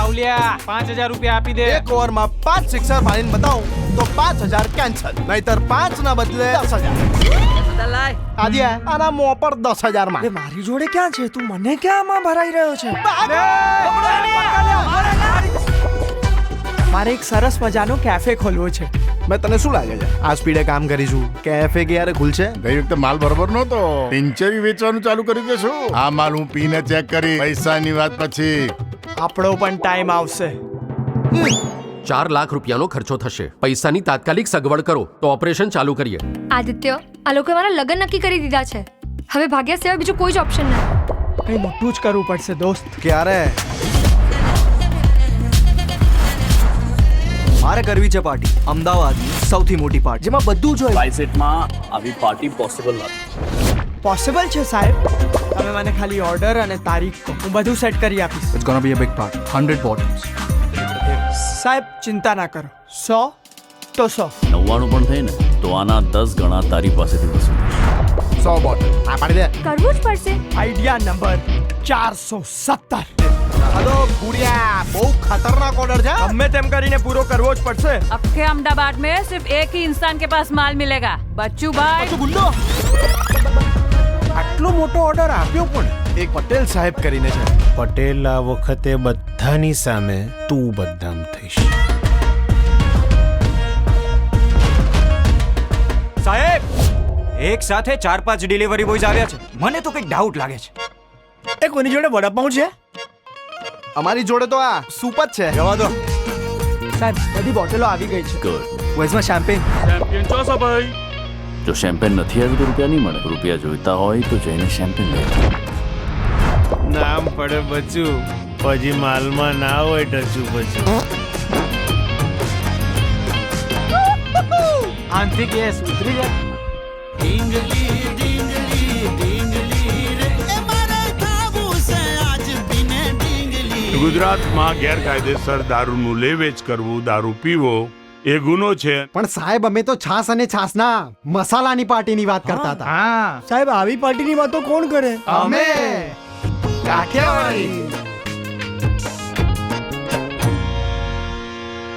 રાહુલિયા 5000 રૂપિયા આપી દે. એક ઓવરમાં 5 સિક્સર મારીને બતાવું તો 5000 કેન્સલ, નહીતર 5 ના બદલે 10000. આદિયા આના મોં પર 10000 માં. મારી જોડે ક્યાં છે? તું મને ક્યાં આમાં ભરાઈ રહ્યો છે? મારે એક સરસ મજાનો કેફે ખોલવો છે. મેં તને શું લાગે છે આ સ્પીડે કામ કરીશું? કેફે ક્યારે ખુલશે? ગઈ વખતે માલ બરોબર નહોતો, પિંચરી વેચવાનું ચાલુ કરી દેશું. આ માલ હું પીને ચેક કરી, પૈસાની વાત પછી. આપણો પણ ટાઈમ આવશે. 4 લાખ રૂપિયાનો ખર્ચો થશે. પૈસાની તાત્કાલિક સગવડ કરો તો ઓપરેશન ચાલુ કરીએ. આદિત્ય, આ લોકોએ મારા લગ્ન નક્કી કરી દીધા છે. હવે ભાગ્યા સિવાય બીજું કોઈ જ ઓપ્શન નથી. કઈ મોટું જ કરવું પડશે દોસ્ત. ક્યારે? મારે કરવી છે પાર્ટી, અમદાવાદની સૌથી મોટી પાર્ટી, જેમાં બધું જ હોય. બાયસેટમાં આવી પાર્ટી પોસિબલ નથી. પોસિબલ છે સાહેબ. તમે મને ખાલી ઓર્ડર અને તારીખ કહો, હું બધું સેટ કરી આપીશ. It's gonna be a big party. 100 bottles. સાહેબ ચિંતા ના કરો, 100 તો 100. 99 પણ થઈ ને તો આના 10 ગણા તારી પાસેથી વસૂલ. 100 બોટલ આ પાડી દે. કરવું જ પડશે. Idea number 417. હલો ગુડિયા, બહુ ખતરનાક ઓર્ડર છે. ગમે તેમ કરીને પૂરો કરવો જ પડશે. अब के अहमदाबाद में सिर्फ एक ही इंसान के पास माल मिलेगा, बच्चू भाई. ગુંડો આટલો મોટો ઓર્ડર આપ્યો પણ એક પટેલ સાહેબ કરીને છે. પટેલ આ વખતે બધાની સામે તું બદનામ થઈશ. સાહેબ, એક સાથે 4-5 ડિલિવરી બોયઝ આવ્યા છે. મને તો કંઈક ડાઉટ લાગે છે. એ કોની જોડે વડાપાઉં છે? અમારી જોડે તો આ સૂપ જ છે. જવા દો. સાહેબ બધી બોટલો આવી ગઈ છે. ગુડ. વોઇસમાં શેમ્પેન. જો શેમ્પેન નથી આવ્યું તો રૂપિયા નહીં મળે. રૂપિયા જોઈતા હોય તો જઈને શેમ્પેન લઈ. નામ પડે બચ્ચું, પછી માલમાં ના હોય ટચું બચ્ચું. આંતરિક કેસ ઉતરી જાય. ગુજરાતમાં ગેરકાયદેસર દારૂનું લે વેચ કરવું, દારૂ પીવો એ ગુનો છે. પણ સાહેબ અમે તો છાસ અને છાસના મસાલાની પાર્ટીની વાત કરતા હતા. હા સાહેબ આવી પાર્ટીની વાતો કોણ કરે? અમે કાઠિયાવાડી.